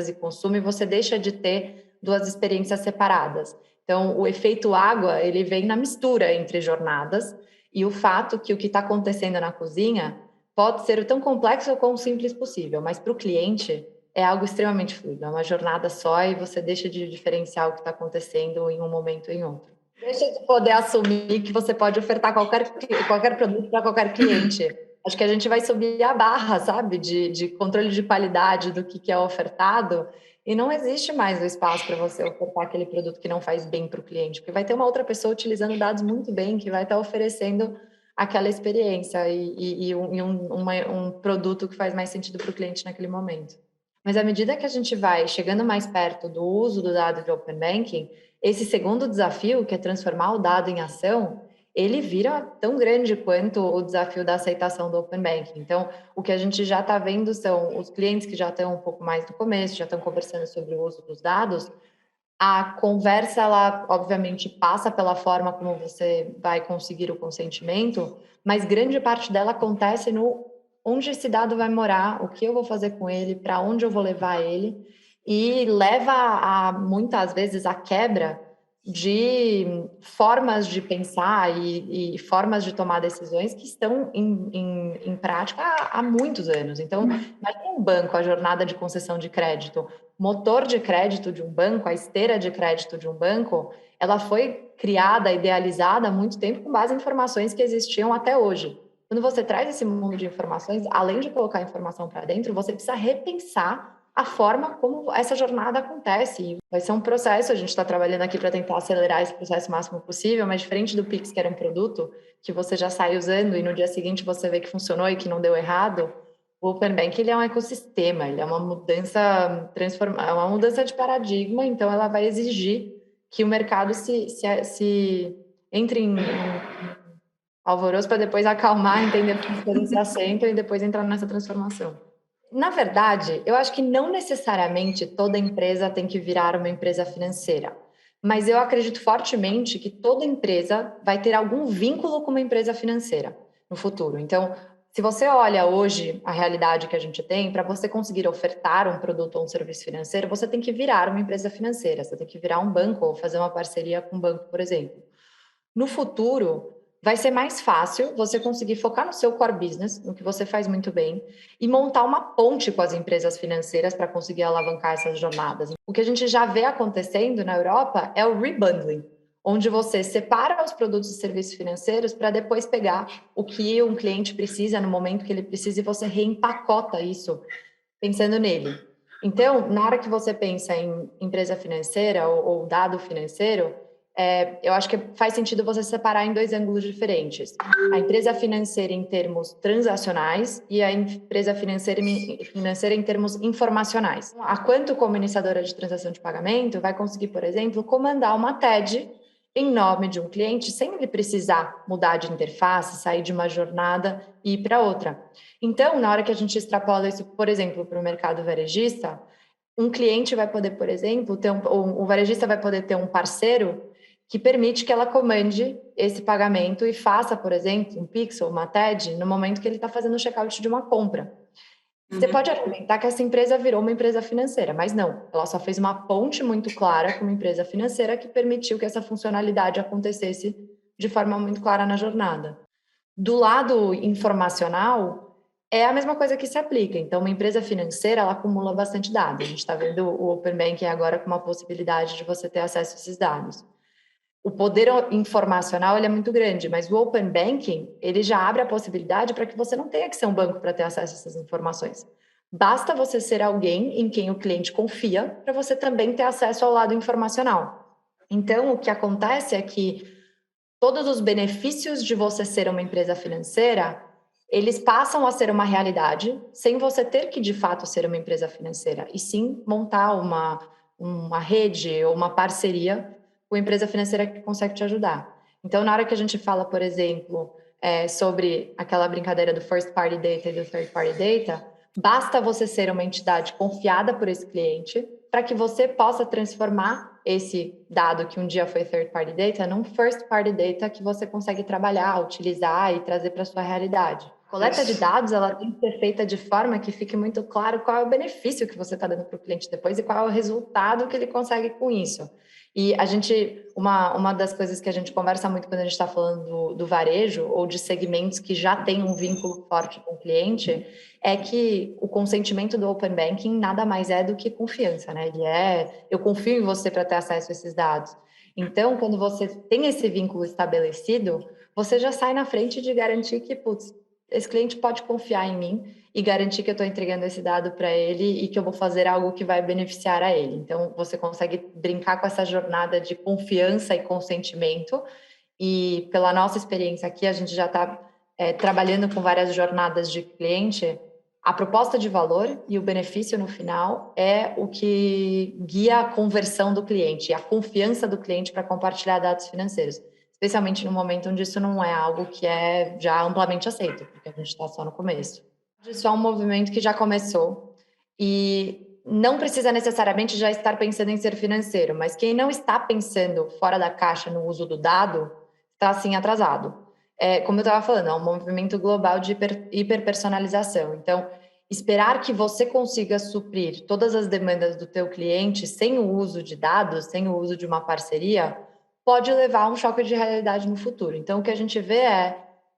e consumo, e você deixa de ter duas experiências separadas. Então, o efeito água, ele vem na mistura entre jornadas, e o fato que o que está acontecendo na cozinha pode ser o tão complexo ou quão simples possível, mas para o cliente é algo extremamente fluido, é uma jornada só e você deixa de diferenciar o que está acontecendo em um momento ou em outro. Deixa de poder assumir que você pode ofertar qualquer produto para qualquer cliente. Acho que a gente vai subir a barra, sabe, de controle de qualidade do que é ofertado, e não existe mais o espaço para você ofertar aquele produto que não faz bem para o cliente, porque vai ter uma outra pessoa utilizando dados muito bem, que vai estar oferecendo aquela experiência e um produto que faz mais sentido para o cliente naquele momento. Mas à medida que a gente vai chegando mais perto do uso do dado de Open Banking, esse segundo desafio, que é transformar o dado em ação, ele vira tão grande quanto o desafio da aceitação do Open Banking. Então, o que a gente já está vendo são os clientes que já estão um pouco mais no começo, já estão conversando sobre o uso dos dados. A conversa, ela obviamente passa pela forma como você vai conseguir o consentimento, mas grande parte dela acontece no onde esse dado vai morar, o que eu vou fazer com ele, para onde eu vou levar ele, e leva a, muitas vezes, a quebra de formas de pensar e formas de tomar decisões que estão em prática há muitos anos. Então, imagina um banco, a jornada de concessão de crédito, motor de crédito de um banco, a esteira de crédito de um banco, ela foi criada, idealizada há muito tempo com base em informações que existiam até hoje. Quando você traz esse mundo de informações, além de colocar informação para dentro, você precisa repensar a forma como essa jornada acontece. E vai ser um processo, a gente está trabalhando aqui para tentar acelerar esse processo o máximo possível, mas diferente do Pix, que era um produto que você já sai usando e no dia seguinte você vê que funcionou e que não deu errado, o Open Bank ele é um ecossistema, ele é uma mudança de paradigma, então ela vai exigir que o mercado se entre em alvoroço para depois acalmar, entender o que as coisas se assentam e depois entrar nessa transformação. Na verdade, eu acho que não necessariamente toda empresa tem que virar uma empresa financeira, mas eu acredito fortemente que toda empresa vai ter algum vínculo com uma empresa financeira no futuro. Então, se você olha hoje a realidade que a gente tem, para você conseguir ofertar um produto ou um serviço financeiro, você tem que virar uma empresa financeira, você tem que virar um banco ou fazer uma parceria com um banco, por exemplo. No futuro, vai ser mais fácil você conseguir focar no seu core business, no que você faz muito bem, e montar uma ponte com as empresas financeiras para conseguir alavancar essas jornadas. O que a gente já vê acontecendo na Europa é o rebundling, onde você separa os produtos e serviços financeiros para depois pegar o que um cliente precisa no momento que ele precisa e você reempacota isso pensando nele. Então, na hora que você pensa em empresa financeira ou dado financeiro, eu acho que faz sentido você separar em dois ângulos diferentes. A empresa financeira em termos transacionais e a empresa financeira em termos informacionais. A Quanto, como iniciadora de transação de pagamento, vai conseguir, por exemplo, comandar uma TED em nome de um cliente sem ele precisar mudar de interface, sair de uma jornada e ir para outra. Então, na hora que a gente extrapola isso, por exemplo, para o mercado varejista, um cliente vai poder, por exemplo, o varejista vai poder ter um parceiro que permite que ela comande esse pagamento e faça, por exemplo, um Pix ou uma TED no momento que ele está fazendo o checkout de uma compra. Você pode argumentar que essa empresa virou uma empresa financeira, mas não. Ela só fez uma ponte muito clara com uma empresa financeira que permitiu que essa funcionalidade acontecesse de forma muito clara na jornada. Do lado informacional, é a mesma coisa que se aplica. Então, uma empresa financeira, ela acumula bastante dados. A gente está vendo o Open Banking agora com uma possibilidade de você ter acesso a esses dados. O poder informacional ele é muito grande, mas o Open Banking ele já abre a possibilidade para que você não tenha que ser um banco para ter acesso a essas informações. Basta você ser alguém em quem o cliente confia para você também ter acesso ao lado informacional. Então, o que acontece é que todos os benefícios de você ser uma empresa financeira, eles passam a ser uma realidade sem você ter que, de fato, ser uma empresa financeira, e sim montar uma rede ou uma parceria com a empresa financeira que consegue te ajudar. Então, na hora que a gente fala, por exemplo, sobre aquela brincadeira do first party data e do third party data, Basta você ser uma entidade confiada por esse cliente para que você possa transformar esse dado que um dia foi third party data num first party data que você consegue trabalhar, utilizar e trazer para a sua realidade. A coleta de dados, ela tem que ser feita de forma que fique muito claro qual é o benefício que você está dando para o cliente depois e qual é o resultado que ele consegue com isso. E uma das coisas que a gente conversa muito quando a gente está falando do varejo ou de segmentos que já têm um vínculo forte com o cliente, é que o consentimento do Open Banking nada mais é do que confiança, né? Eu confio em você para ter acesso a esses dados. Então, quando você tem esse vínculo estabelecido, você já sai na frente de garantir que, putz, esse cliente pode confiar em mim e garantir que eu estou entregando esse dado para ele e que eu vou fazer algo que vai beneficiar a ele. Então, você consegue brincar com essa jornada de confiança e consentimento. E pela nossa experiência aqui, a gente já está trabalhando com várias jornadas de cliente. A proposta de valor e o benefício no final é o que guia a conversão do cliente, a confiança do cliente para compartilhar dados financeiros, especialmente no momento onde isso não é algo que é já amplamente aceito, porque a gente está só no começo. Isso é um movimento que já começou e não precisa necessariamente já estar pensando em ser financeiro, mas quem não está pensando fora da caixa no uso do dado está, assim, atrasado. Como eu estava falando, é um movimento global de hiperpersonalização. Então, esperar que você consiga suprir todas as demandas do teu cliente sem o uso de dados, sem o uso de uma parceria, pode levar a um choque de realidade no futuro. Então, o que a gente vê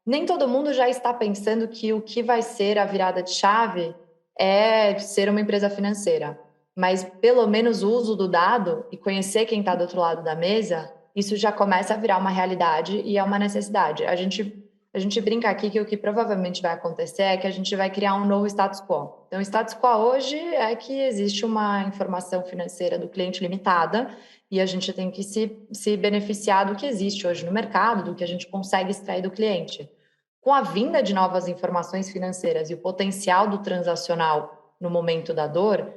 nem todo mundo já está pensando que o que vai ser a virada de chave é ser uma empresa financeira. Mas, pelo menos, o uso do dado e conhecer quem está do outro lado da mesa, isso já começa a virar uma realidade e é uma necessidade. A gente brinca aqui que o que provavelmente vai acontecer é que a gente vai criar um novo status quo. Então, o status quo hoje é que existe uma informação financeira do cliente limitada e a gente tem que se beneficiar do que existe hoje no mercado, do que a gente consegue extrair do cliente. Com a vinda de novas informações financeiras e o potencial do transacional no momento da dor,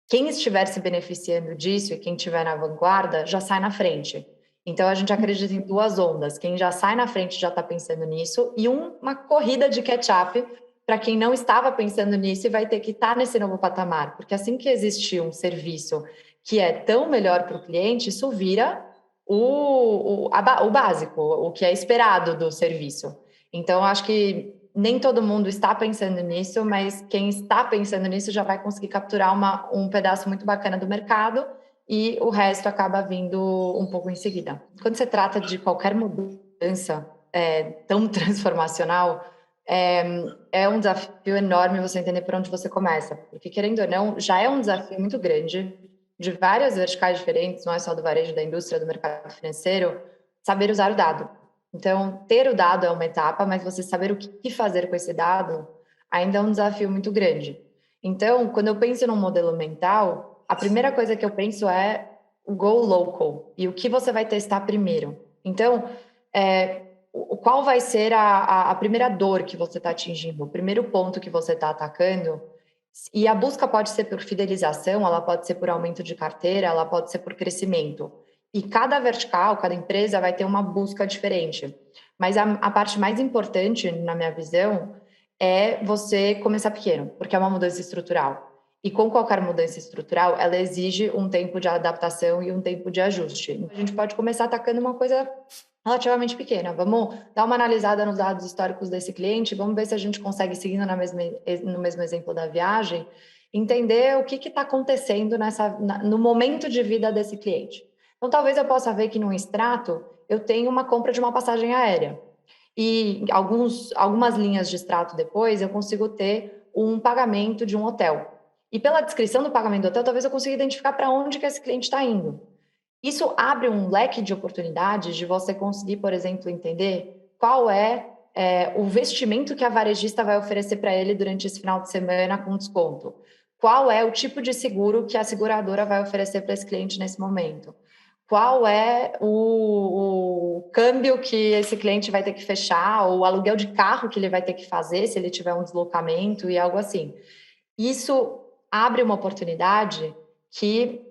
quem estiver se beneficiando disso e quem estiver na vanguarda já sai na frente. Então, a gente acredita em duas ondas. Quem já sai na frente já está pensando nisso e uma corrida de catch-up para quem não estava pensando nisso e vai ter que estar nesse novo patamar. Porque assim que existe um serviço que é tão melhor para o cliente, isso vira o básico, o que é esperado do serviço. Então, acho que nem todo mundo está pensando nisso, mas quem está pensando nisso já vai conseguir capturar um pedaço muito bacana do mercado e o resto acaba vindo um pouco em seguida. Quando você trata de qualquer mudança tão transformacional, é um desafio enorme você entender por onde você começa, porque, querendo ou não, já é um desafio muito grande de várias verticais diferentes, não é só do varejo, da indústria, do mercado financeiro, saber usar o dado. Então, ter o dado é uma etapa, mas você saber o que fazer com esse dado ainda é um desafio muito grande. Então, quando eu penso num modelo mental, a primeira coisa que eu penso é o go local e o que você vai testar primeiro. Então, qual vai ser a primeira dor que você está atingindo, o primeiro ponto que você está atacando? E a busca pode ser por fidelização, ela pode ser por aumento de carteira, ela pode ser por crescimento. E cada vertical, cada empresa vai ter uma busca diferente. Mas a parte mais importante, na minha visão, é você começar pequeno, porque é uma mudança estrutural. E com qualquer mudança estrutural, ela exige um tempo de adaptação e um tempo de ajuste. A gente pode começar atacando uma coisa relativamente pequena. Vamos dar uma analisada nos dados históricos desse cliente, vamos ver se a gente consegue, seguindo no mesmo exemplo da viagem, entender o que está acontecendo no momento de vida desse cliente. Então, talvez eu possa ver que num extrato eu tenho uma compra de uma passagem aérea. E algumas linhas de extrato depois eu consigo ter um pagamento de um hotel. E pela descrição do pagamento do hotel, talvez eu consiga identificar para onde que esse cliente está indo. Isso abre um leque de oportunidades de você conseguir, por exemplo, entender qual é o vestimento que a varejista vai oferecer para ele durante esse final de semana com desconto. Qual é o tipo de seguro que a seguradora vai oferecer para esse cliente nesse momento. Qual é o câmbio que esse cliente vai ter que fechar, ou o aluguel de carro que ele vai ter que fazer se ele tiver um deslocamento e algo assim. Isso abre uma oportunidade que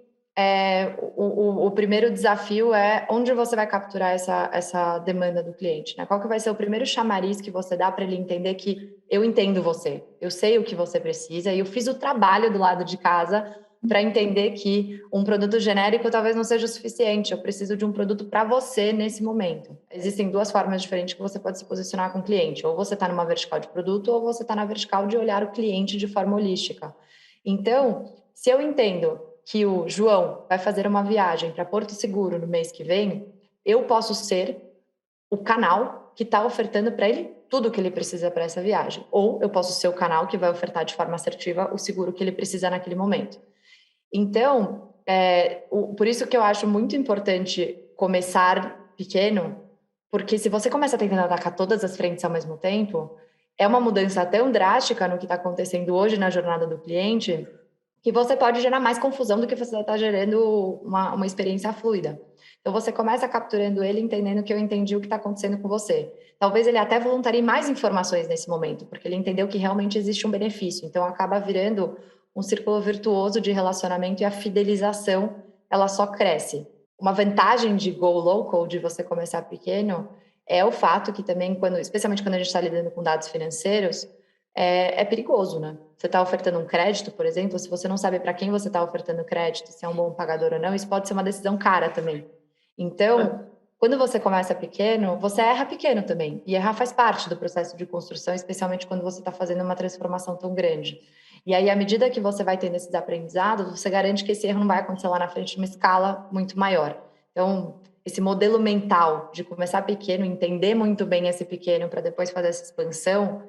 o primeiro desafio é onde você vai capturar essa demanda do cliente, né? Qual que vai ser o primeiro chamariz que você dá para ele entender que eu entendo você, eu sei o que você precisa e eu fiz o trabalho do lado de casa para entender que um produto genérico talvez não seja o suficiente, eu preciso de um produto para você nesse momento. Existem duas formas diferentes que você pode se posicionar com o cliente, ou você está numa vertical de produto ou você está na vertical de olhar o cliente de forma holística. Então, se eu entendo que o João vai fazer uma viagem para Porto Seguro no mês que vem, eu posso ser o canal que está ofertando para ele tudo o que ele precisa para essa viagem. Ou eu posso ser o canal que vai ofertar de forma assertiva o seguro que ele precisa naquele momento. Então, por isso que eu acho muito importante começar pequeno, porque se você começa tentando atacar todas as frentes ao mesmo tempo, é uma mudança tão drástica no que está acontecendo hoje na jornada do cliente, que você pode gerar mais confusão do que você está gerando uma experiência fluida. Então, você começa capturando ele, entendendo que eu entendi o que está acontecendo com você. Talvez ele até voluntarie mais informações nesse momento, porque ele entendeu que realmente existe um benefício. Então, acaba virando um círculo virtuoso de relacionamento e a fidelização, ela só cresce. Uma vantagem de go local, de você começar pequeno, é o fato que também, especialmente quando a gente está lidando com dados financeiros, é perigoso, né? Você está ofertando um crédito, por exemplo, se você não sabe para quem você está ofertando crédito, se é um bom pagador ou não, isso pode ser uma decisão cara também. Então, quando você começa pequeno, você erra pequeno também. E errar faz parte do processo de construção, especialmente quando você está fazendo uma transformação tão grande. E aí, à medida que você vai tendo esses aprendizados, você garante que esse erro não vai acontecer lá na frente de uma escala muito maior. Então, esse modelo mental de começar pequeno, entender muito bem esse pequeno para depois fazer essa expansão,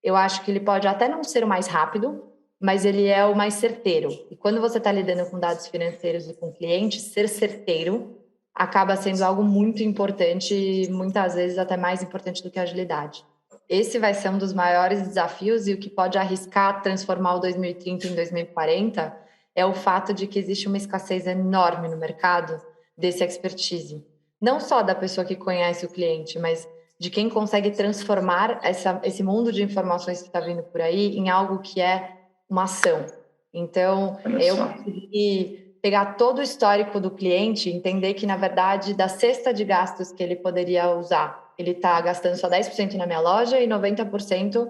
eu acho que ele pode até não ser o mais rápido, mas ele é o mais certeiro. E quando você está lidando com dados financeiros e com clientes, ser certeiro acaba sendo algo muito importante e muitas vezes até mais importante do que a agilidade. Esse vai ser um dos maiores desafios e o que pode arriscar transformar o 2030 em 2040 é o fato de que existe uma escassez enorme no mercado desse expertise. Não só da pessoa que conhece o cliente, mas de quem consegue transformar esse mundo de informações que está vindo por aí em algo que é uma ação. Então, eu consegui pegar todo o histórico do cliente, entender que, na verdade, da cesta de gastos que ele poderia usar, ele está gastando só 10% na minha loja e 90%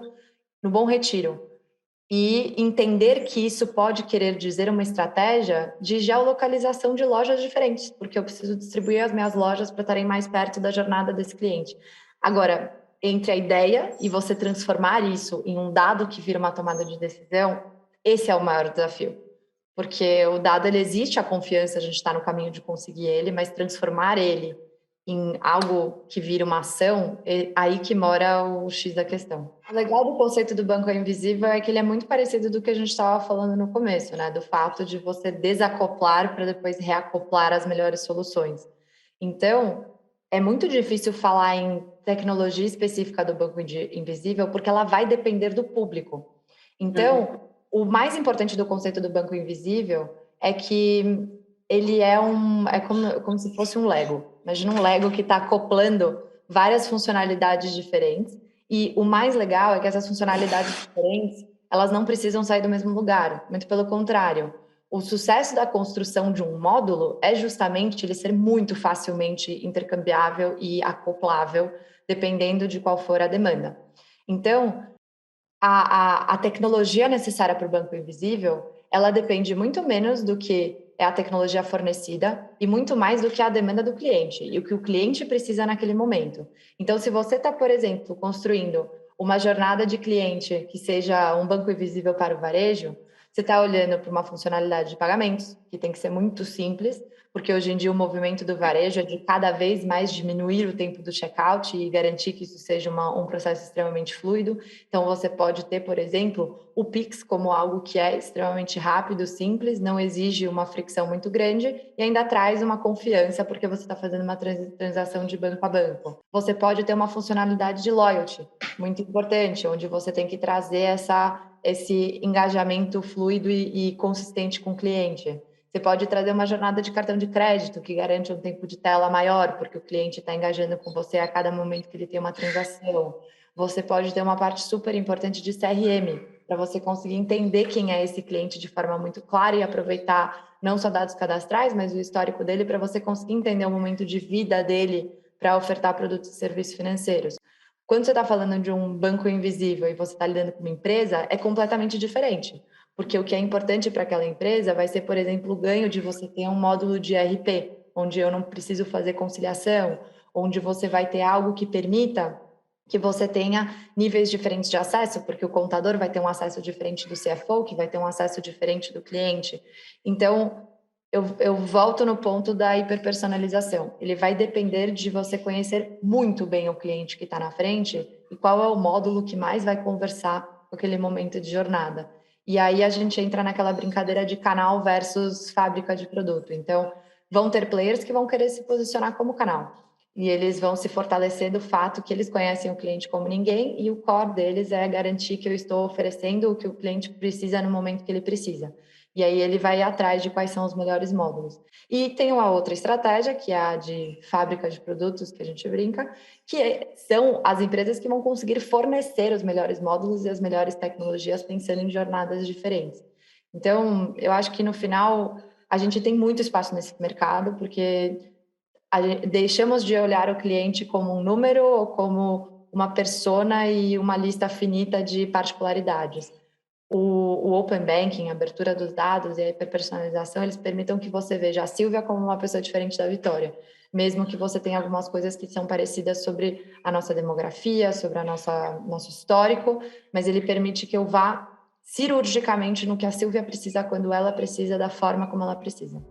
no Bom Retiro. E entender que isso pode querer dizer uma estratégia de geolocalização de lojas diferentes, porque eu preciso distribuir as minhas lojas para estarem mais perto da jornada desse cliente. Agora, entre a ideia e você transformar isso em um dado que vira uma tomada de decisão, esse é o maior desafio. Porque o dado, ele existe, a confiança, a gente está no caminho de conseguir ele, mas transformar ele em algo que vira uma ação, é aí que mora o X da questão. O legal do conceito do banco invisível é que ele é muito parecido do que a gente estava falando no começo, né? Do fato de você desacoplar para depois reacoplar as melhores soluções. Então, é muito difícil falar em tecnologia específica do banco invisível, porque ela vai depender do público. Então, o mais importante do conceito do banco invisível é que ele é como se fosse um Lego. Imagina um Lego que está acoplando várias funcionalidades diferentes. E o mais legal é que essas funcionalidades diferentes, elas não precisam sair do mesmo lugar. Muito pelo contrário. O sucesso da construção de um módulo é justamente ele ser muito facilmente intercambiável e acoplável, dependendo de qual for a demanda. Então, a tecnologia necessária para o banco invisível, ela depende muito menos do que é a tecnologia fornecida e muito mais do que a demanda do cliente e o que o cliente precisa naquele momento. Então, se você está, por exemplo, construindo uma jornada de cliente que seja um banco invisível para o varejo, você está olhando para uma funcionalidade de pagamentos, que tem que ser muito simples, porque hoje em dia o movimento do varejo é de cada vez mais diminuir o tempo do checkout e garantir que isso seja um processo extremamente fluido. Então, você pode ter, por exemplo, o Pix como algo que é extremamente rápido, simples, não exige uma fricção muito grande e ainda traz uma confiança, porque você está fazendo uma transação de banco a banco. Você pode ter uma funcionalidade de loyalty, muito importante, onde você tem que trazer esse engajamento fluido e consistente com o cliente. Você pode trazer uma jornada de cartão de crédito que garante um tempo de tela maior, porque o cliente está engajando com você a cada momento que ele tem uma transação. Você pode ter uma parte super importante de CRM, para você conseguir entender quem é esse cliente de forma muito clara e aproveitar não só dados cadastrais, mas o histórico dele para você conseguir entender o momento de vida dele para ofertar produtos e serviços financeiros. Quando você está falando de um banco invisível e você está lidando com uma empresa, é completamente diferente. Porque o que é importante para aquela empresa vai ser, por exemplo, o ganho de você ter um módulo de ERP, onde eu não preciso fazer conciliação, onde você vai ter algo que permita que você tenha níveis diferentes de acesso, porque o contador vai ter um acesso diferente do CFO, que vai ter um acesso diferente do cliente. Então, eu volto no ponto da hiperpersonalização. Ele vai depender de você conhecer muito bem o cliente que está na frente e qual é o módulo que mais vai conversar com aquele momento de jornada. E aí a gente entra naquela brincadeira de canal versus fábrica de produto. Então, vão ter players que vão querer se posicionar como canal. E eles vão se fortalecer do fato que eles conhecem o cliente como ninguém e o core deles é garantir que eu estou oferecendo o que o cliente precisa no momento que ele precisa. E aí ele vai atrás de quais são os melhores módulos. E tem uma outra estratégia, que é a de fábrica de produtos, que a gente brinca, são as empresas que vão conseguir fornecer os melhores módulos e as melhores tecnologias pensando em jornadas diferentes. Então, eu acho que no final a gente tem muito espaço nesse mercado, porque deixamos de olhar o cliente como um número ou como uma persona e uma lista finita de particularidades. O Open Banking, a abertura dos dados e a hiperpersonalização, eles permitem que você veja a Silvia como uma pessoa diferente da Vitória, mesmo que você tenha algumas coisas que são parecidas sobre a nossa demografia, sobre nosso histórico, mas ele permite que eu vá cirurgicamente no que a Silvia precisa, quando ela precisa, da forma como ela precisa.